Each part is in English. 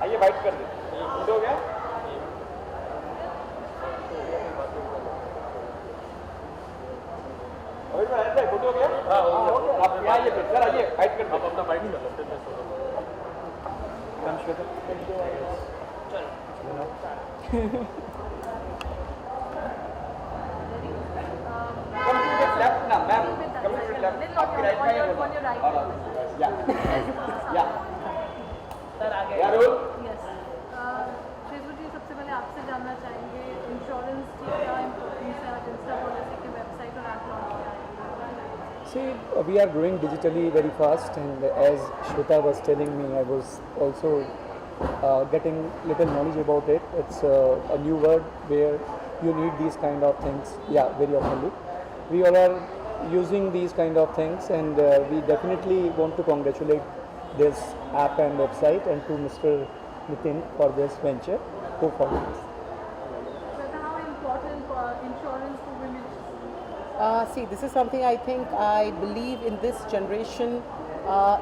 आइए बाइट कर दे, हो गया। फोटो हो गया। आप यहाँ आइए फिर, सर आइए बाइट कर दे। आप अपना बाइट कर लो फिर मैं left now, ma'am. Come to the left. आपकी right में yeah. सर आगे। Yeah, Rahul. Yes. शेजू जी, सबसे पहले आपसे जानना चाहेंगे इंश्योरेंस की क्या इम्पोर्टेंस है, इंस्टा पॉलिसी की वेबसाइट और ऐप लॉन्च किया है। See, we are growing digitally very fast, and as Shweta was telling me, I was also getting little knowledge about it. It's a new word where you need these kind of things, yeah, very oftenly. We all are using these kind of things, and we definitely want to congratulate this app and website and to Mr. Nitin for this venture. Go for it. Shweta, how important insurance to women? See, this is something I believe in this generation.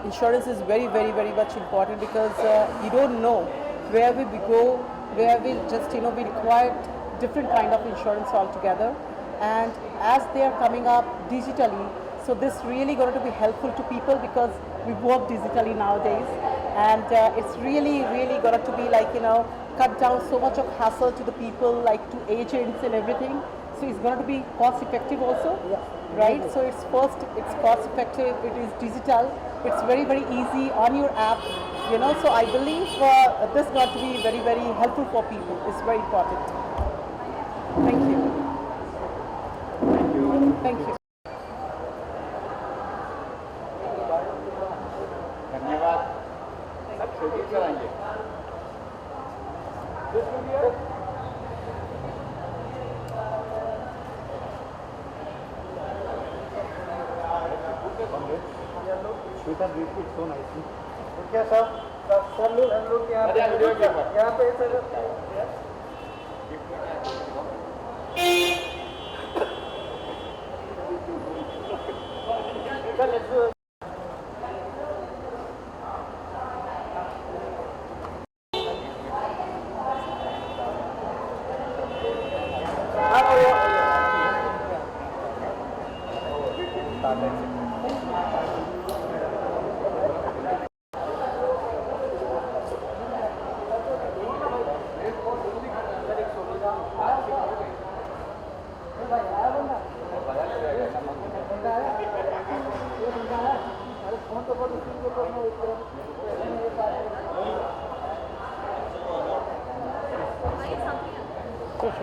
Insurance is very, very, very much important because you don't know where we go, where we just, we require different kind of insurance altogether. And as they are coming up digitally, so this really going to be helpful to people because we work digitally nowadays. And it's really, really going to be like, cut down so much of hassle to the people, like to agents and everything. So it's going to be cost effective also, right? So it's cost effective, it is digital, it's very, very easy on your app, so I believe this is going to be very, very helpful for people. It's very important. Thank you. Thank you. धन्यवाद। सब छोटी कराएंगे। Shweta briefed it so nicely. क्या सब लोग हम लोग यहाँ पे sir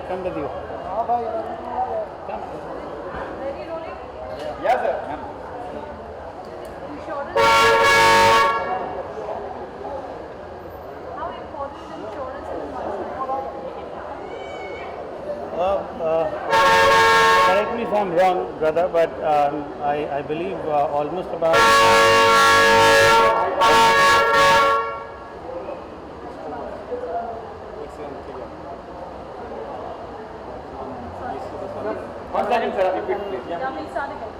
Come with you. Ready, rolling? Yes, sir. Ma'am. Insurance. How important is insurance in one's life? correct me if I'm wrong, brother, but I believe almost about One second, sir. Repeat, please. Yeah, we'll start again.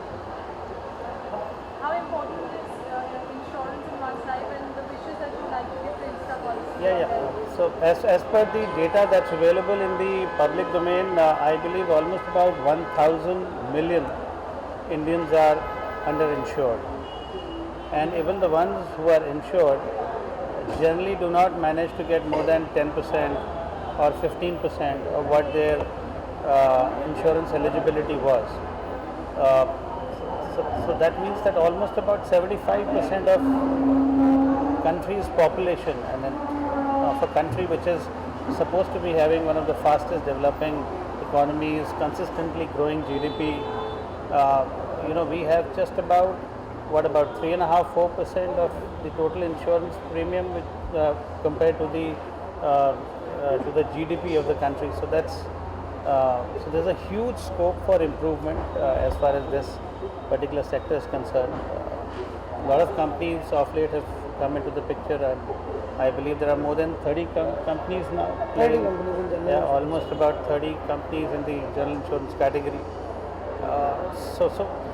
How important is insurance in one's life and the wishes that you like to give to Insta policy? Yeah. So as per the data that's available in the public domain, I believe almost about 1,000 million Indians are underinsured, and even the ones who are insured generally do not manage to get more than 10% or 15% of what their insurance eligibility was. So that means that almost about 75% of country's population, and then of a country which is supposed to be having one of the fastest developing economies, consistently growing GDP, we have just about 3.5-4% of the total insurance premium, which, compared to the GDP of the country. So that's so there's a huge scope for improvement as far as this particular sector is concerned. A lot of companies of late have come into the picture and I believe there are more than 30 companies now. 30 companies in general. Yeah, almost about 30 companies in the general insurance category. So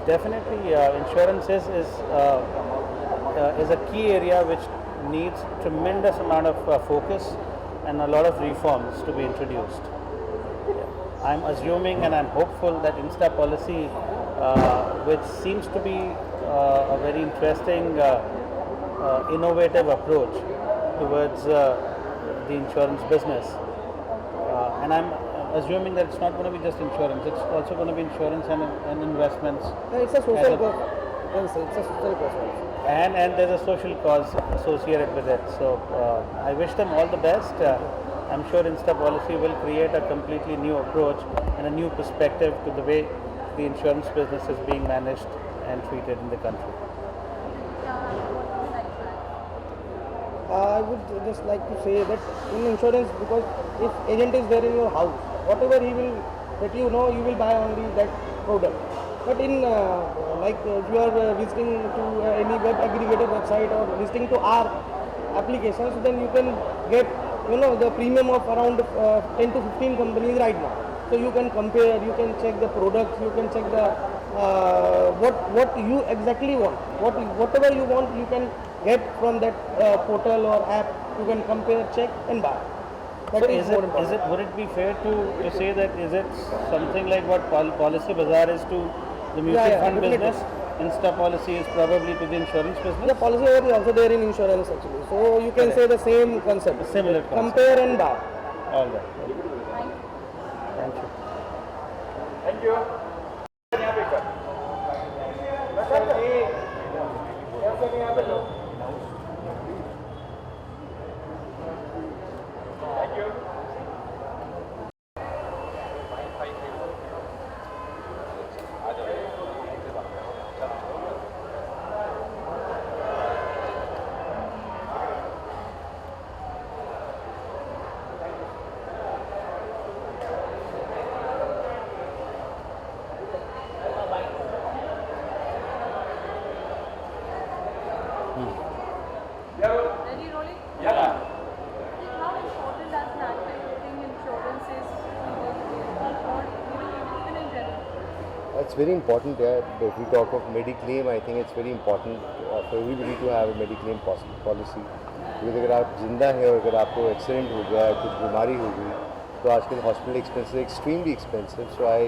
definitely insurance is a key area which needs tremendous amount of focus and a lot of reforms to be introduced. I'm assuming and I'm hopeful that Insta policy, which seems to be a very interesting, innovative approach towards the insurance business, and I'm assuming that it's not going to be just insurance, it's also going to be insurance and investments. Yeah, it's a social cause. You can say it's a social cause also. And there's a social cause associated with it. So I wish them all the best. I'm sure Insta policy will create a completely new approach and a new perspective to the way the insurance business is being managed and treated in the country. Yeah, what would you like to add? I would just like to say that in insurance, because if agent is there in your house, whatever he will let you know, you will buy only that product. But in if you are visiting to any web aggregator website or visiting to our applications, then you can get the premium of around 10 to 15 companies right now. So you can compare, you can check the products, you can check the what you exactly want. Whatever you want, you can get from that portal or app. You can compare, check, and buy. That So is more important. would it be fair to say that is it something like what Policy Bazaar is to the mutual Yeah, fund definitely. business? Insta policy is probably to the insurance business? The policy is also there in insurance actually. So you can say the same concept. Similar concept. Compare and buy. All right. Thank you. Thank you. यहाँ पे कर। Sir ये यहाँ पे लो। Thank you. Ready, rolling? Yeah. How important as an actor you think insurance is to the or even in general? It's very important. If we talk of Mediclaim, I think it's very important for everybody to have a Mediclaim policy. क्योंकि अगर आप जिंदा हैं और अगर आपको accident हो गया कुछ बीमारी हो गई तो आजकल hospital expenses extremely expensive. So I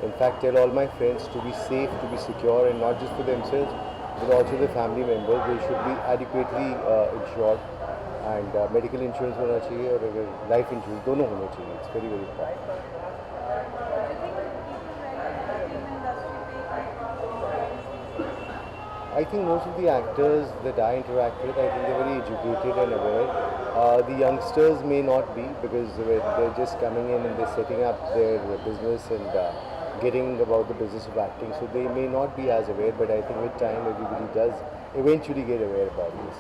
in fact tell all my friends to be safe, to be secure, and not just for themselves but also the family members. They should be adequately insured, and medical insurance होना चाहिए और अगर life insurance दोनों होने चाहिए. It's very very important. I think most of the actors that I interact with, I think they're very educated and aware. The youngsters may not be, because they're just coming in and they're setting up their business and getting about the business of acting, so they may not be as aware, but I think with time everybody does eventually get aware about this.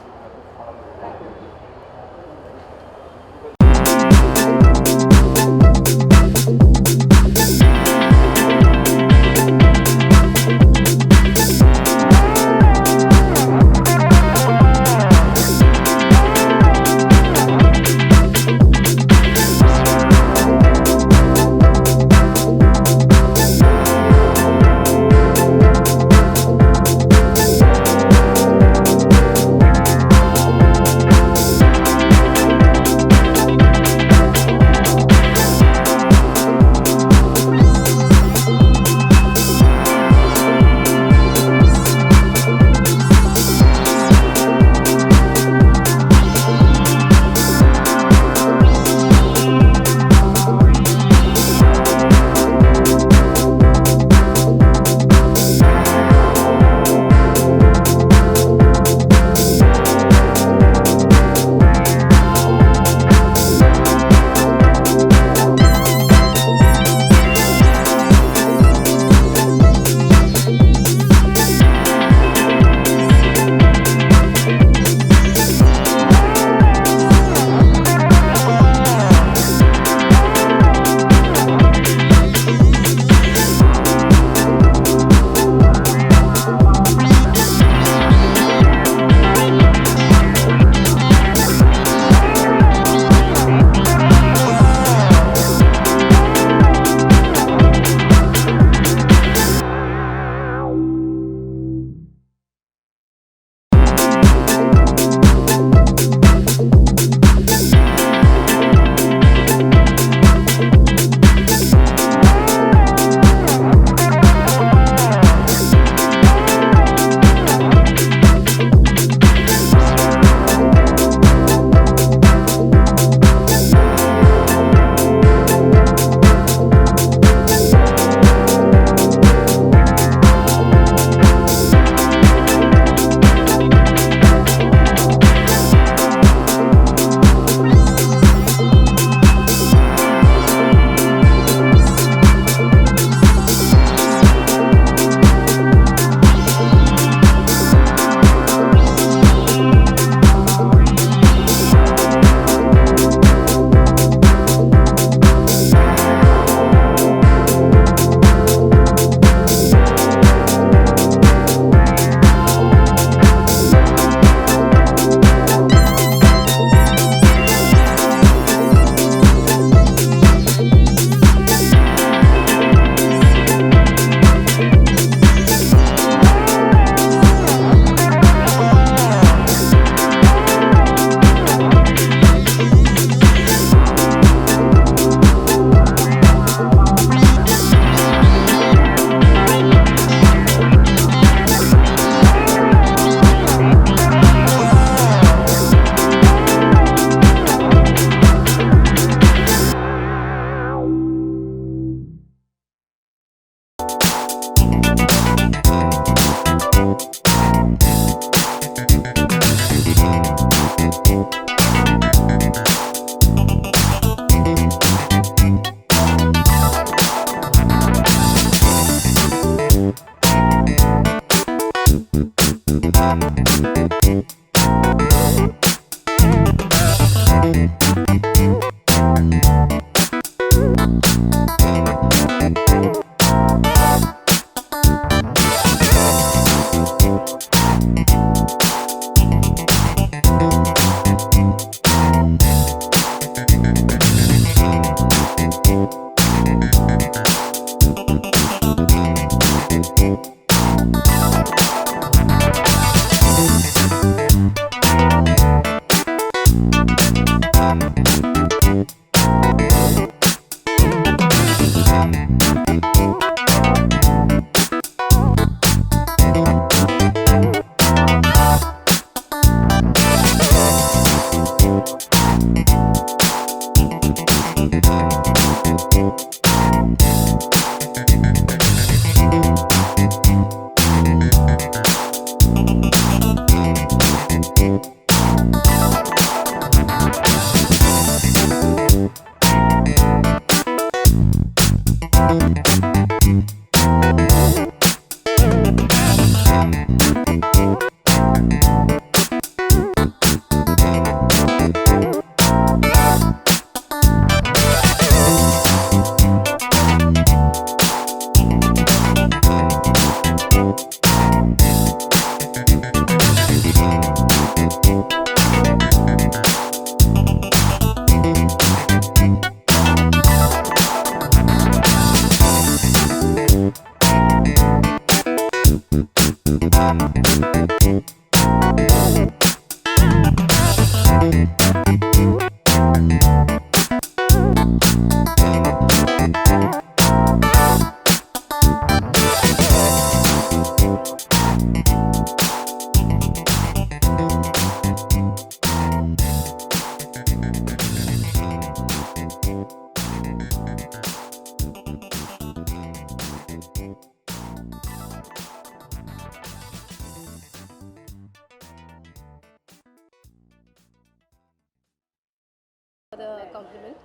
The compliment.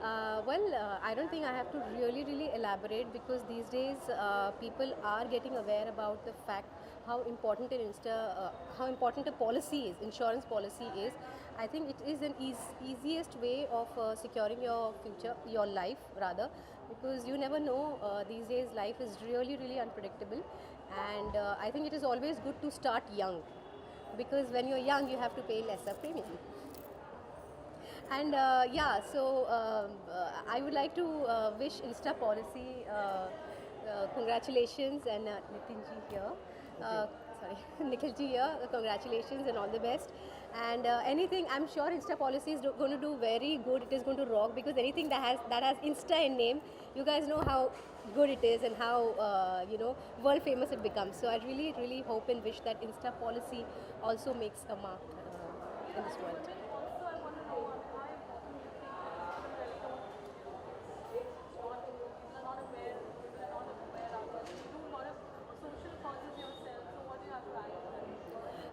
I don't think I have to really elaborate, because these days people are getting aware about the fact how important how important a policy is, insurance policy is. I think it is an easiest way of securing your future, your life rather, because you never know. These days life is really unpredictable, and I think it is always good to start young, because when you're young you have to pay lesser premium. And I would like to wish Insta Policy congratulations, and Nitinji here, Nikhilji here, congratulations and all the best. And anything, I'm sure Insta Policy is going to do very good. It is going to rock, because anything that has Insta in name, you guys know how good it is and how world famous it becomes. So I really hope and wish that Insta Policy also makes a mark in this world.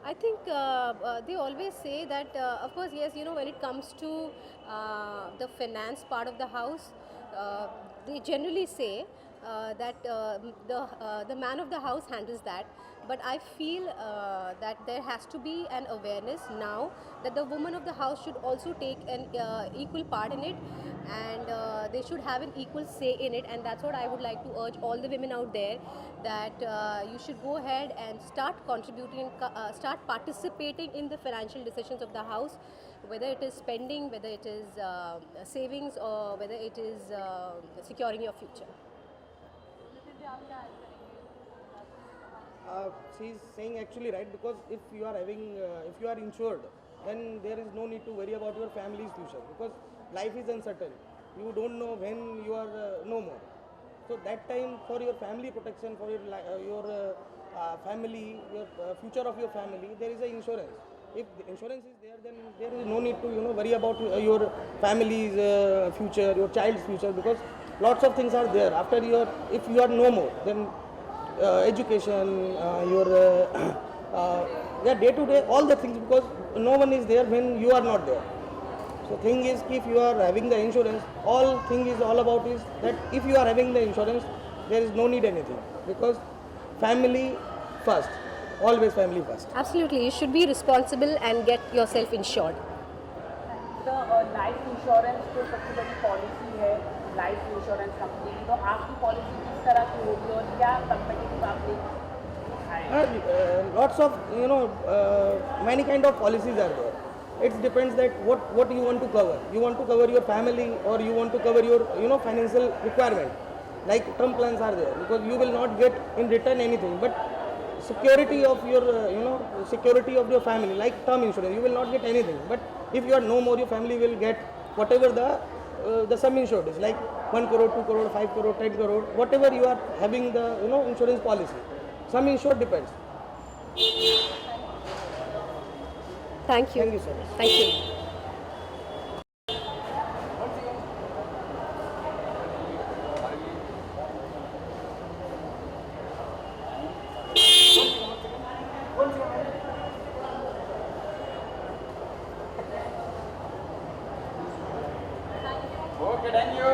I think they always say that, of course, yes, when it comes to the finance part of the house, they generally say that the man of the house handles that. But I feel that there has to be an awareness now that the woman of the house should also take an equal part in it, and they should have an equal say in it. And that's what I would like to urge all the women out there, that you should go ahead and start contributing, start participating in the financial decisions of the house, whether it is spending, whether it is savings, or whether it is securing your future. She's saying actually right, because if you are insured, then there is no need to worry about your family's future, because life is uncertain. You don't know when you are no more. So that time, for your family protection, for your family, your future of your family, there is an insurance. If the insurance is there, then there is no need to worry about your family's future, your child's future, because lots of things are there. If you are no more, then education, your day to day, all the things, because no one is there when you are not there. So thing is, if you are having the insurance, all about is that if you are having the insurance, there is no need anything, because family first, always family first. Absolutely, you should be responsible and get yourself insured. Life insurance तो सबसे बड़ी policy है, life insurance company, तो आपकी policy किस तरह की होगी और क्या कंपेटिटिव आप Lots of many kind of policies are there. It depends that what you want to cover. You want to cover your family or you want to cover your financial requirement. Like term plans are there because you will not get in return anything, but security of your security of your family, like term insurance, you will not get anything. But if you are no more, your family will get whatever the sum insured is, like 1 crore, 2 crore, 5 crore, 10 crore, whatever you are having the insurance policy. Sum insured depends. Thank you. Thank you so much. Thank you. Okay, thank you.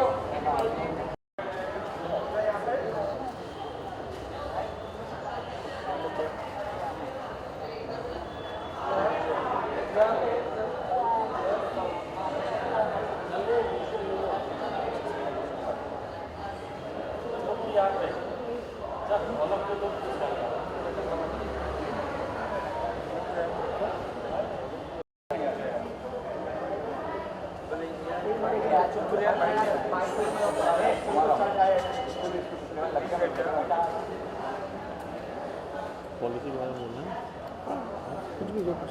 Policy के बारे में बोलना है? कुछ भी जो कुछ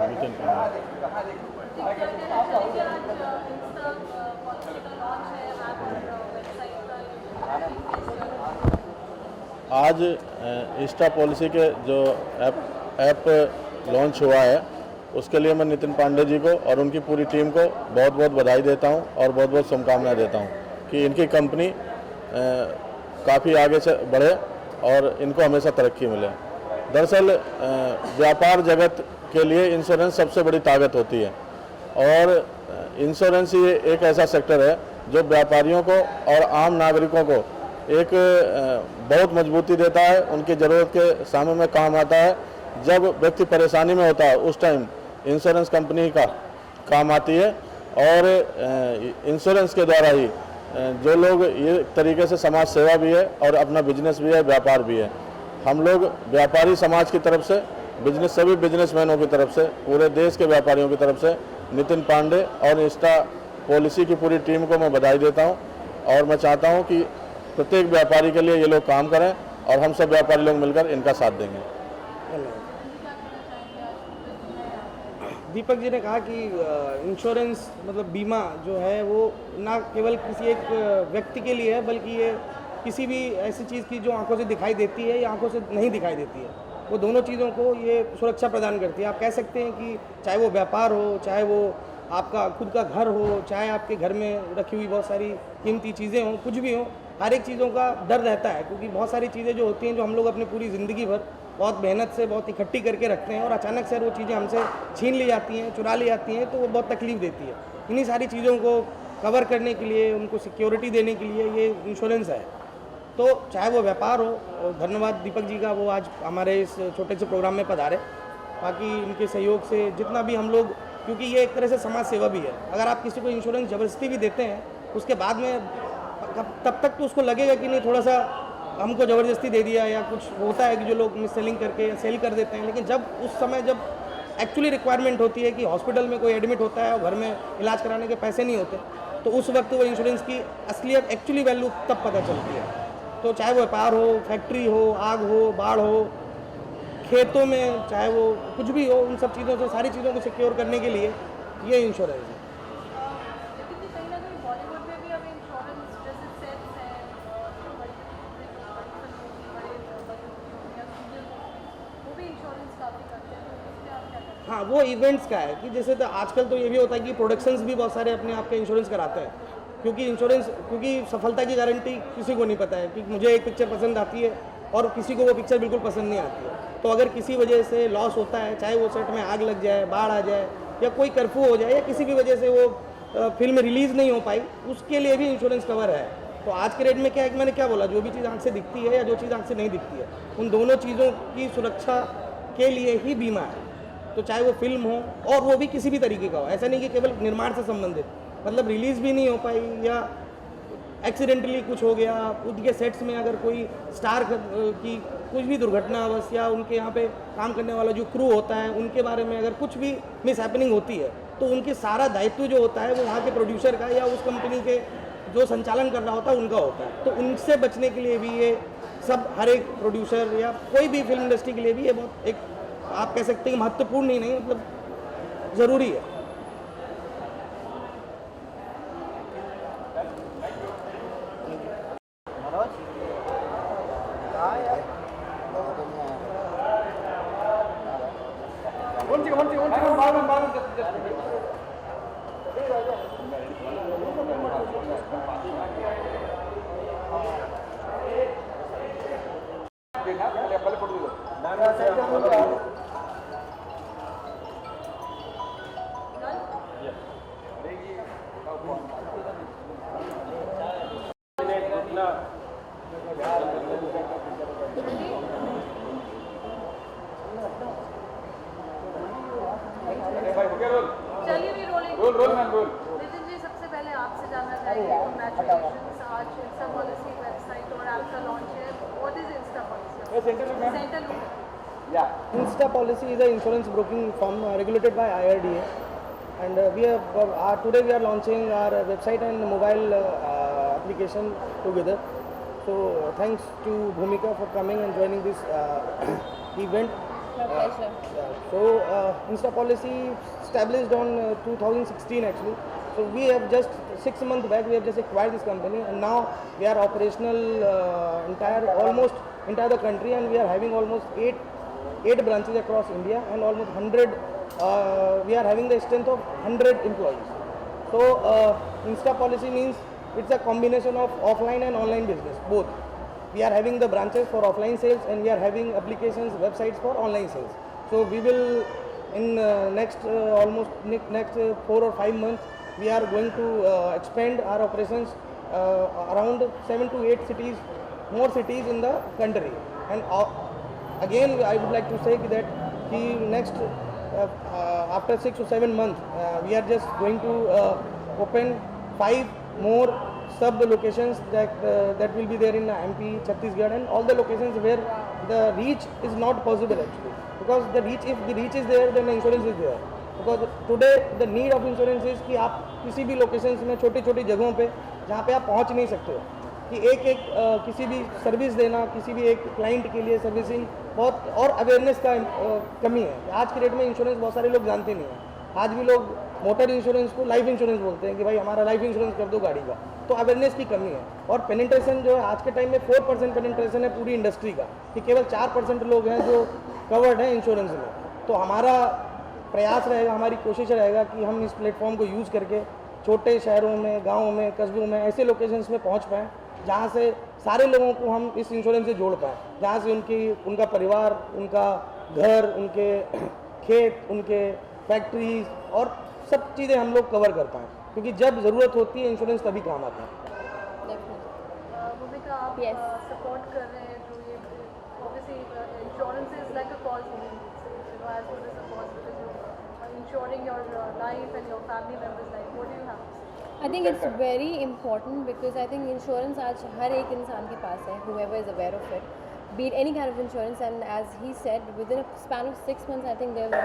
नितिन पांडे। आज इंस्टा पॉलिसी के जो ऐप लॉन्च हुआ है उसके लिए मैं नितिन पांडे जी को और उनकी पूरी टीम को बहुत बहुत बधाई देता हूं और बहुत बहुत शुभकामनाएं देता हूं कि इनकी कंपनी काफ़ी आगे से बढ़े और इनको हमेशा तरक्की मिले। दरअसल व्यापार जगत के लिए इंश्योरेंस सबसे बड़ी ताकत होती है और इंश्योरेंस ही एक ऐसा सेक्टर है जो व्यापारियों को और आम नागरिकों को एक बहुत मजबूती देता है, उनकी ज़रूरत के समय में काम आता है। जब व्यक्ति परेशानी में होता है उस टाइम इंश्योरेंस कंपनी का काम आती है और इंश्योरेंस के द्वारा ही जो लोग ये तरीके से समाज सेवा भी है और अपना बिजनेस भी है, व्यापार भी है। हम लोग व्यापारी समाज की तरफ से, सभी बिजनेसमैनों की तरफ से, पूरे देश के व्यापारियों की तरफ से नितिन पांडे और इंस्टा पॉलिसी की पूरी टीम को मैं बधाई देता हूं और मैं चाहता हूं कि प्रत्येक व्यापारी के लिए ये लोग काम करें और हम सब व्यापारी लोग मिलकर इनका साथ देंगे। दीपक जी ने कहा कि इंश्योरेंस मतलब बीमा जो है वो ना केवल किसी एक व्यक्ति के लिए है, बल्कि ये किसी भी ऐसी चीज़ की जो आंखों से दिखाई देती है या आंखों से नहीं दिखाई देती है, वो दोनों चीज़ों को ये सुरक्षा प्रदान करती है। आप कह सकते हैं कि चाहे वो व्यापार हो, चाहे वो आपका खुद का घर हो, चाहे आपके घर में रखी हुई बहुत सारी कीमती चीज़ें हों, कुछ भी हो, हर एक चीज़ों का डर रहता है, क्योंकि बहुत सारी चीज़ें जो होती हैं जो हम लोग अपनी पूरी ज़िंदगी भर बहुत मेहनत से बहुत इकट्ठी करके रखते हैं और अचानक से वो चीज़ें हमसे छीन ली जाती हैं, चुरा ली जाती हैं, तो वो बहुत तकलीफ़ देती है। इन्हीं सारी चीज़ों को कवर करने के लिए, उनको सिक्योरिटी देने के लिए ये इंश्योरेंस है। तो चाहे वो व्यापार हो, और धन्यवाद दीपक जी का, वो आज हमारे इस छोटे से प्रोग्राम में पधारे। बाकी इनके सहयोग से जितना भी हम लोग, क्योंकि ये एक तरह से समाज सेवा भी है, अगर आप किसी को इंश्योरेंस ज़बरदस्ती भी देते हैं उसके बाद में तब तक तो उसको लगेगा कि नहीं थोड़ा सा हमको ज़बरदस्ती दे दिया, या कुछ होता है कि जो लोग मिस सेलिंग करके या सेल कर देते हैं। लेकिन जब उस समय जब एक्चुअली रिक्वायरमेंट होती है कि हॉस्पिटल में कोई एडमिट होता है और घर में इलाज कराने के पैसे नहीं होते, तो उस वक्त वो इंश्योरेंस की असलियत एक्चुअली वैल्यू तब पता चलती है। तो चाहे वो व्यापार हो, फैक्ट्री हो, आग हो, बाढ़ हो, खेतों में चाहे वो कुछ भी हो, उन सब चीज़ों से, सारी चीज़ों को सिक्योर करने के लिए ये इंश्योरेंस है। लेकिन कहीं ना कहीं बॉलीवुड में भी अब इंश्योरेंस जैसे सेट्स हैं, वो भी इंश्योरेंस काफ़ी करते हैं, तो उसमें आप क्या करते हैं? हाँ, वो इवेंट्स का है कि जैसे तो आजकल तो ये भी होता है कि प्रोडक्शंस भी बहुत सारे अपने आप के इंश्योरेंस कराते हैं, क्योंकि सफलता की गारंटी किसी को नहीं पता है कि मुझे एक पिक्चर पसंद आती है और किसी को वो पिक्चर बिल्कुल पसंद नहीं आती है। तो अगर किसी वजह से लॉस होता है, चाहे वो सेट में आग लग जाए, बाढ़ आ जाए, या कोई कर्फ्यू हो जाए, या किसी भी वजह से वो फिल्म रिलीज़ नहीं हो पाई, उसके लिए भी इंश्योरेंस कवर है। तो आज के रेट में क्या है कि मैंने क्या बोला, जो भी चीज़ आँख से दिखती है या जो चीज़ आँख से नहीं दिखती है, उन दोनों चीज़ों की सुरक्षा के लिए ही बीमा है। तो चाहे वो फिल्म हो और वो भी किसी भी तरीके का हो, ऐसा नहीं कि केवल निर्माण से संबंधित, मतलब रिलीज़ भी नहीं हो पाई या एक्सीडेंटली कुछ हो गया, उनके सेट्स में अगर कोई स्टार की कुछ भी दुर्घटनावश या उनके यहाँ पे काम करने वाला जो क्रू होता है उनके बारे में अगर कुछ भी मिस हैपनिंग होती है तो उनकी सारा दायित्व जो होता है वो वहाँ के प्रोड्यूसर का या उस कंपनी के जो संचालन कर रहा होता है उनका होता है। तो उनसे बचने के लिए भी ये सब हर एक प्रोड्यूसर या कोई भी फिल्म इंडस्ट्री के लिए भी ये बहुत एक आप कह सकते हैं महत्वपूर्ण ही नहीं, मतलब ज़रूरी है। चलिए भी रोलिंग नितिन जी, सबसे पहले आपसे जानना चाहेंगे, कंग्रेचुलेशंस, आज इंस्टा पॉलिसी वेबसाइट और ऐप का लॉन्च है। What is Insta policy? Centre Insta Policy is an insurance broking firm regulated by IRDA, and today we are launching our website and mobile application together. So thanks to Bhumika for coming and joining this event. My pleasure. Insta Policy established on 2016 actually. So we have just 6 months back we have just acquired this company, and now we are operational almost entire the country, and we are having almost 8 branches across India, and almost 100 we are having the strength of 100 employees. So Insta Policy means it's a combination of offline and online business both. We are having the branches for offline sales, and we are having applications, websites for online sales. So we will in next 4 or 5 months we are going to expand our operations around 7 to 8 cities, more cities in the country. And again I would like to say that next after 6 to 7 months we are just going to open 5 more sub locations that will be there in MP, Chhattisgarh, and all the locations where the reach is not possible actually, because if the reach is there then the insurance is there. Because today the need of insurance is कि आप किसी भी locations में छोटी छोटी जगहों पे जहाँ पे आप पहुँच नहीं सकते हो, कि एक किसी भी सर्विस देना, किसी भी एक क्लाइंट के लिए सर्विसिंग बहुत, और अवेयरनेस का कमी है। आज के डेट में इंश्योरेंस बहुत सारे लोग जानते नहीं हैं। आज भी लोग मोटर इंश्योरेंस को लाइफ इंश्योरेंस बोलते हैं कि भाई हमारा लाइफ इंश्योरेंस कर दो गाड़ी का, तो अवेयरनेस की कमी है। और पेनिट्रेशन जो है आज के टाइम में 4% पेनिट्रेशन है पूरी इंडस्ट्री का, कि केवल 4% लोग हैं जो कवर्ड हैं इंश्योरेंस में। तो हमारा प्रयास रहेगा, हमारी कोशिश रहेगा कि हम इस प्लेटफॉर्म को यूज़ करके छोटे शहरों में, गाँवों में, कस्बों में ऐसे लोकेशंस में पहुँच पाएँ जहाँ से सारे लोगों को हम इस इंश्योरेंस से जोड़ पाएँ, जहाँ से उनका परिवार, उनका घर, उनके खेत, उनके फैक्ट्रीज और सब चीज़ें हम लोग कवर कर पाएँ, क्योंकि जब ज़रूरत होती है इंश्योरेंस तभी काम आता है। भूमिका, आप सपोर्ट कर रहे हैं जो ये obviously insurance is like a cause, as well as a cause, because you're insuring your life and your family members' life. What do you have to say? I think it's very important because I think insurance आज हर एक इंसान के पास है, whoever is aware of it, be it any kind of insurance. And as he said, within a span of 6 months, I think they've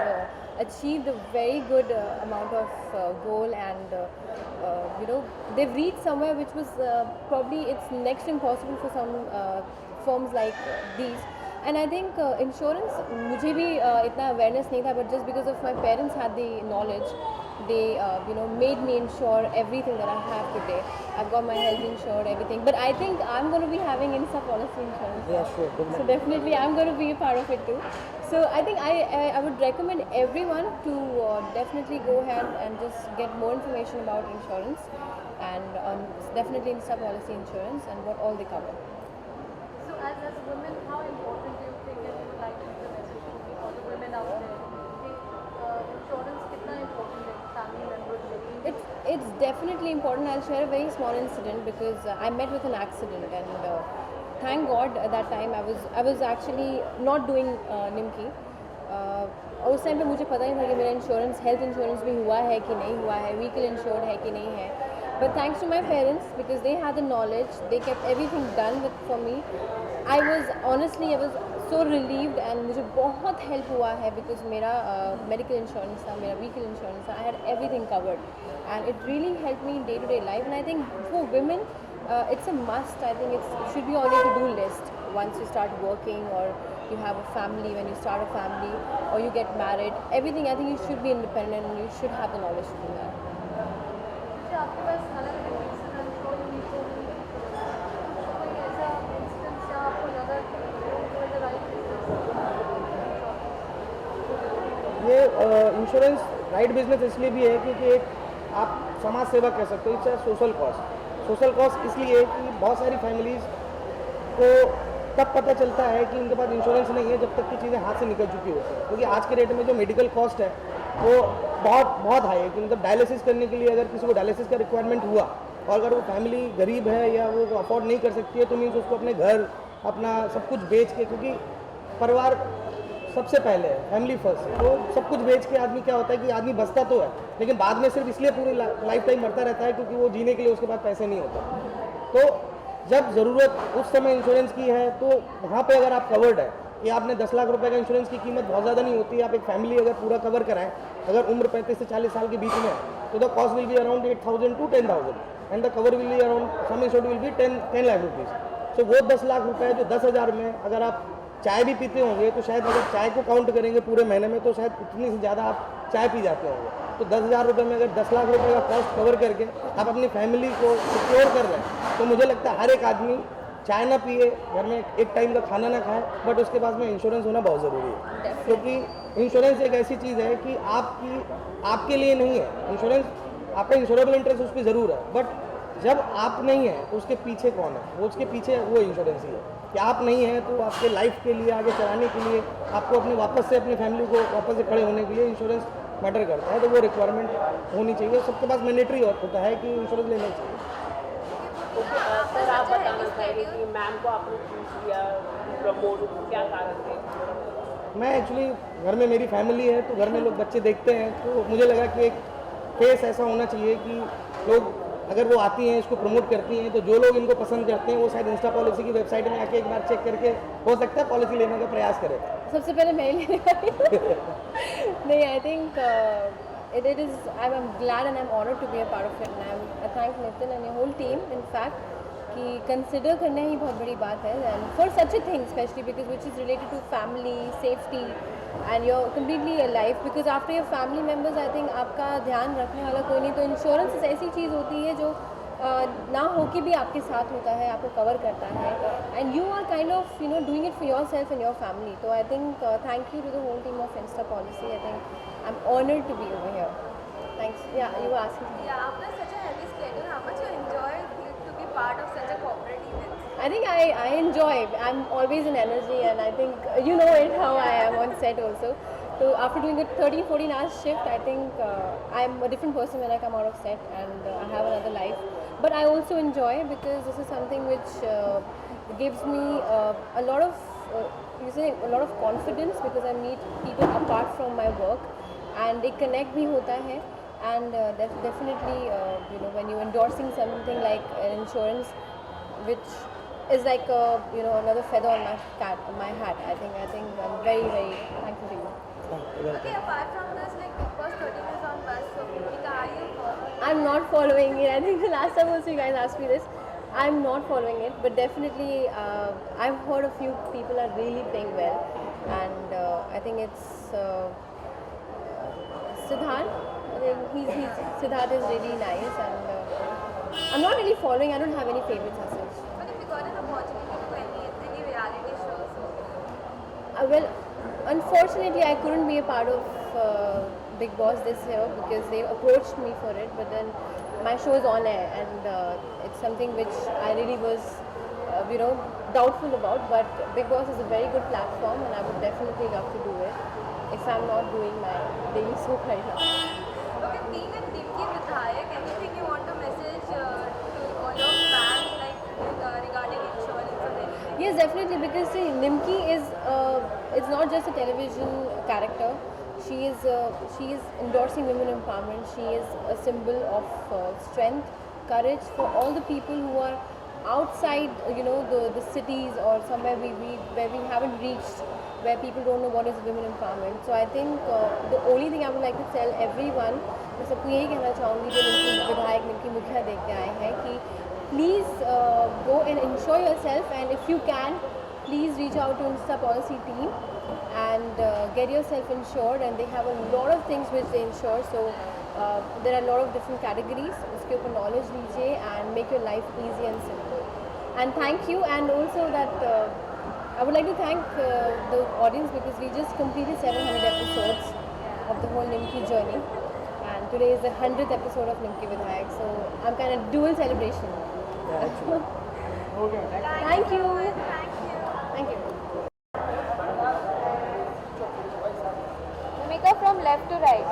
achieved a very good amount of goal, and they've reached somewhere which was probably it's next impossible for some firms like these. And I think insurance, मुझे भी इतना awareness नहीं था, but just because of my parents had the knowledge, they made me insure everything that I have today. I've got my health insured, everything. But I think I'm going to be having Insta Policy insurance. Yeah, sure. So definitely I'm going to be a part of it too. So I think I would recommend everyone to definitely go ahead and just get more information about insurance, and on definitely Insta Policy insurance and what all they cover. So as women, how important do you think, and you would like to give a message to all the women out there, कि insurance कितना important है family members के लिए? It's definitely important. I'll share a very small incident because I met with an accident, and thank God at that time I was actually not doing Nimki. और उस time पे मुझे पता नहीं था कि मेरा इंश्योरेंस हेल्थ इंश्योरेंस भी हुआ है कि नहीं हुआ है, व्हीकल इंश्योर्ड है कि नहीं है. But thanks to my parents because they had the knowledge, they kept everything done with for me. I was so relieved and मुझे बहुत हेल्प हुआ है बिकॉज मेरा मेडिकल इंश्योरेंस था, मेरा व्हीकल इंश्योरेंस था. I had everything covered and it really help me in day to day life. And I think for women it's a must. I think it should be on your to-do list once you start working or you have a family, when you start a family or you get married. Everything, I think you should be independent and you should have the knowledge to do that. अच्छा, आपके पास अलग अलग reason है तो unique कोई ऐसा instance जहाँ आपको लगा कि the right ये इंश्योरेंस राइट बिजनेस इसलिए भी है क्योंकि एक आप समाज सेवा कह सकते हो. It's social cost. Social cost इसलिए है कि बहुत सारी फैमिलीज़ को तब पता चलता है कि उनके पास इंश्योरेंस नहीं है जब तक की चीज़ें हाथ से निकल चुकी होती हैं. क्योंकि आज के डेट में जो मेडिकल कॉस्ट है वो बहुत हाई है. कि मतलब डायलिसिस करने के लिए अगर किसी को डायलिसिस का रिक्वायरमेंट हुआ और अगर वो फैमिली गरीब है या वो अफोर्ड नहीं कर सकती है तो मीन्स उसको अपने घर अपना सब कुछ बेच के, क्योंकि परिवार सबसे पहले है, फैमिली फर्स्ट. तो सब कुछ बेच के आदमी क्या होता है कि आदमी बचता तो है लेकिन बाद में सिर्फ इसलिए पूरी लाइफ टाइम मरता रहता है क्योंकि वो जीने के लिए उसके पास पैसे नहीं होते. तो जब ज़रूरत उस समय इंश्योरेंस की है तो वहाँ पे अगर आप कवर्ड है कि आपने 10 लाख रुपए का इंश्योरेंस की कीमत बहुत ज़्यादा नहीं होती. आप एक फैमिली अगर पूरा कवर कराएं, अगर उम्र 35 से 40 साल के बीच में है तो the cost will be around 8,000 to 10,000 and the cover will be around sum insured will be 10 lakh rupees. So वो 10 लाख रुपए जो 10,000 में अगर आप चाय भी पीते होंगे तो शायद अगर चाय को काउंट करेंगे पूरे महीने में तो शायद उतनी से ज़्यादा आप चाय पी जाते होंगे. तो 10,000 रुपये में अगर 10 लाख रुपए का कॉस्ट कवर करके आप अपनी फैमिली को सिक्योर कर रहे हैं तो मुझे लगता है हर एक आदमी चाय ना पिए, घर में एक टाइम का खाना ना खाए, बट उसके पास में इंश्योरेंस होना बहुत ज़रूरी है. क्योंकि इंश्योरेंस एक ऐसी चीज़ है कि आपके लिए नहीं है. इंश्योरेंस आपका इंश्योरेबल इंटरेस्ट उस पर ज़रूर है, बट जब आप नहीं है तो उसके पीछे कौन है, वो उसके पीछे वो इंश्योरेंस ही है. कि आप नहीं हैं तो आपके लाइफ के लिए आगे चलाने के लिए आपको अपने वापस से अपनी फैमिली को वापस से खड़े होने के लिए इंश्योरेंस मैटर करता है. तो वो रिक्वायरमेंट होनी चाहिए, सबके पास मैंडेटरी होता है कि इंश्योरेंस लेना चाहिए. सर आप बताना चाहेंगे कि मैम को आपने चूज किया प्रमोट, क्या कारण थे? मैं एक्चुअली घर में मेरी फैमिली है तो घर में लोग बच्चे देखते हैं तो मुझे लगा कि एक फेस ऐसा होना चाहिए कि लोग अगर वो आती हैं इसको प्रमोट करती हैं तो जो लोग इनको पसंद करते हैं वो शायद इंस्टा पॉलिसी की वेबसाइट में आके एक बार चेक करके हो सकता है पॉलिसी लेने का प्रयास करें. सबसे पहले मैं ही लेने वाली हूँ. नहीं, I think it is I'm glad and I'm honored to be a part of it and I thank Nitin and your whole team in fact कि कंसिडर करना ही बहुत बड़ी बात है and for such a thing specially because which is related to family safety and your completely your life because after your family members I think आपका ध्यान रखने वाला कोई नहीं. तो इंश्योरेंस ऐसी चीज़ होती है जो ना हो के भी आपके साथ होता है, आपको कवर करता है and you are kind of doing it for yourself and your family. तो I think thank you to the whole team of Insta policy. I think I am honoured to be over here. Thanks. Yeah, you were asking. Yeah, after such a heavy schedule, how much you enjoy to be part of such a corporate event? I think I enjoy. I'm always in energy and I think you know it how I am on set also. So after doing a 13-14 hours shift, I think I'm a different person when I come out of set and I have another life. But I also enjoy because this is something which gives me a lot of confidence because I meet people apart from my work and they connect me hota hai. And definitely when you're endorsing something like an insurance which is like another feather on my hat, I think I'm very very thankful to you. Okay, apart from this, like Big Boss 13 is on bus, so Bhumika, are you following? I'm not following it. I think the last time also you guys asked me this. I'm not following it, but definitely I've heard a few people are really playing well, and I think it's Siddharth. Siddharth is really nice and I'm not really following. I don't have any favorites as such. But if you got an opportunity to do any reality show, so Well, unfortunately I couldn't be a part of Big Boss this year because they approached me for it, but then my show is on air and it's something which I really was doubtful about, but Big Boss is a very good platform and I would definitely love to do it if I'm not doing my daily soap right now. okay, being a Dimki Vidhayak, anything you want to message to all your fans like regarding insurance or anything? Yes, definitely, because see, Nimki is not just a television character. She is endorsing women empowerment. She is a symbol of strength, courage for all the people who are outside, the cities or somewhere where we haven't reached, where people don't know what is women empowerment. So I think the only thing I would like to tell everyone, मैं सबको यही कहना चाहूँगी जो निमकी विधायक निमकी मुखिया देख के आए हैं कि please go and insure yourself, and if you can, please reach out to Insta Policy team and get yourself insured, and they have a lot of things which they insure. So there are a lot of different categories. उसके ऊपर knowledge लीजिए and make your life easy and simple. And thank you, and also that I would like to thank the audience because we just completed 700 episodes of the whole Nimki journey, and today is the 100th episode of Nimki Vidhayak. So I'm kind of dual celebration. Thank you. Thank you. Bhumika from left to right.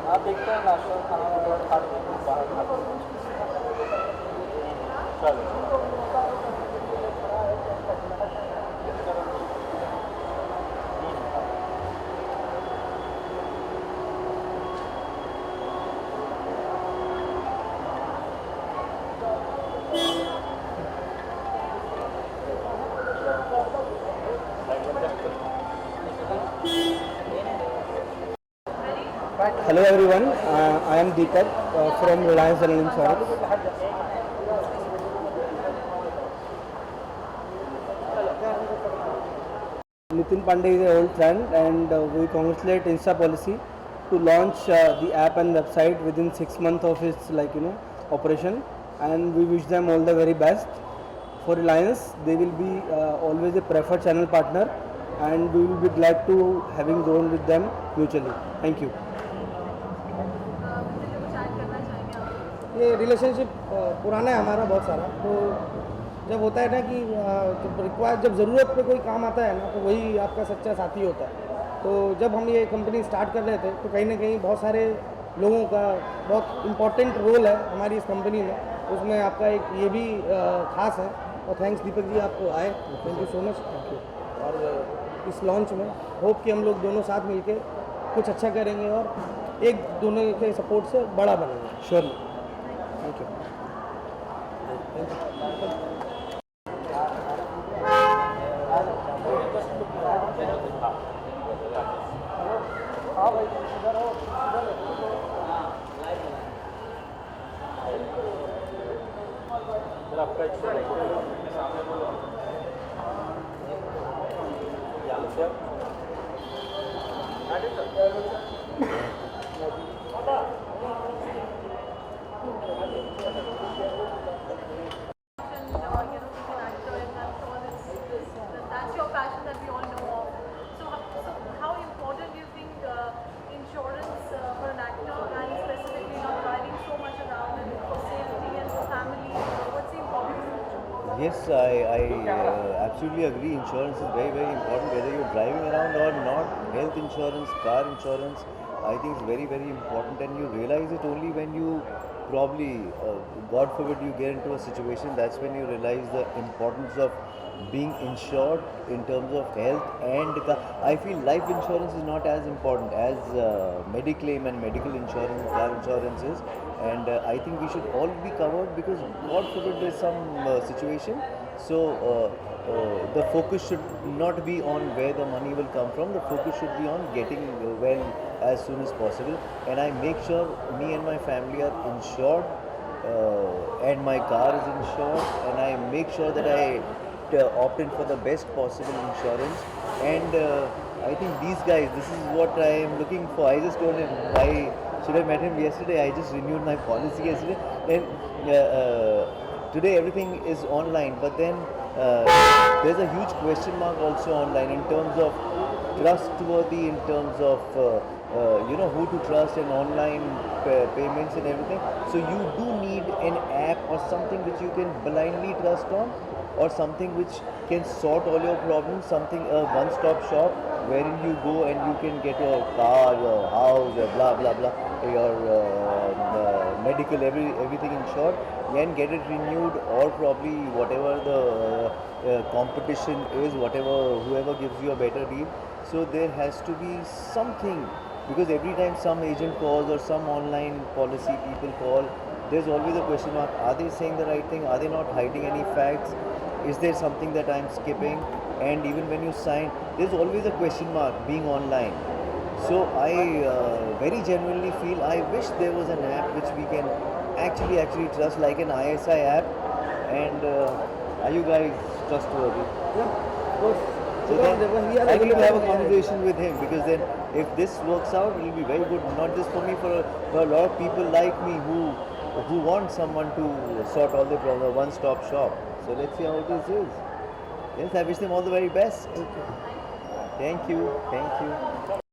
आप देखते हैं नाश्ता खाना वगैरह खा के बाहर Hello everyone, I am Deepak from Reliance General Insurance. Nitin Pandey is an old friend, and we congratulate Insta Policy to launch the app and website within 6 months of its operation, and we wish them all the very best. For Reliance, they will be always a preferred channel partner, and we will be glad to having grown with them mutually. Thank you. ये relationship पुराना है हमारा बहुत सारा, तो जब होता है ना कि जब ज़रूरत पे कोई काम आता है ना, तो वही आपका सच्चा साथी होता है। तो जब हम ये कंपनी स्टार्ट कर रहे थे, तो कहीं ना कहीं बहुत सारे लोगों का बहुत इम्पोर्टेंट रोल है हमारी इस कंपनी में, उसमें आपका एक ये भी ख़ास है। और थैंक्स दीपक जी, आपको आए, थैंक यू सो मच। और इस लॉन्च में होप कि हम लोग दोनों साथ मिलके कुछ अच्छा करेंगे और एक दोनों के सपोर्ट से बड़ा बनेंगे, surely. Thank you. That's your passion that we all know of. So how important do you think insurance for an actor, and specifically not driving so much around, and for safety and for family? What's the importance? Yes, I absolutely agree. Insurance is very, very important, whether you're driving around or not. Health insurance, car insurance, I think is very, very important, and you realize it only when you probably, God forbid, you get into a situation. That's when you realize the importance of being insured in terms of health and I feel life insurance is not as important as Mediclaim and medical insurance, car insurance is, and I think we should all be covered because God forbid there's some situation. So the focus should not be on where the money will come from. The focus should be on getting well as soon as possible, and I make sure me and my family are insured and my car is insured, and I make sure that I opt in for the best possible insurance. And I think these guys, this is what I am looking for. I just told him, I should have met him yesterday. I just renewed my policy yesterday. And today everything is online, but then there's a huge question mark also online in terms of trustworthy, in terms of who to trust and online payments and everything. So you do need an app or something which you can blindly trust on, or something which can sort all your problems, something, a one-stop shop wherein you go and you can get your car, your house, your blah blah blah, your medical, everything insured, and get it renewed, or probably whatever the competition is, whoever gives you a better deal. So there has to be something, because every time some agent calls or some online policy people call, there's always a question mark. Are they saying the right thing? Are they not hiding any facts? Is there something that I'm skipping? And even when you sign, there's always a question mark being online. So I very genuinely feel, I wish there was an app which we can actually trust, like an ISI app. And are you guys trustworthy? Yeah, of course. So then I need to have a conversation with him, because then if this works out, it will be very good, not just for me, for a lot of people like me who want someone to sort all the problems, a one-stop shop. So let's see how this is. Yes, I wish them all the very best. Thank you. Thank you.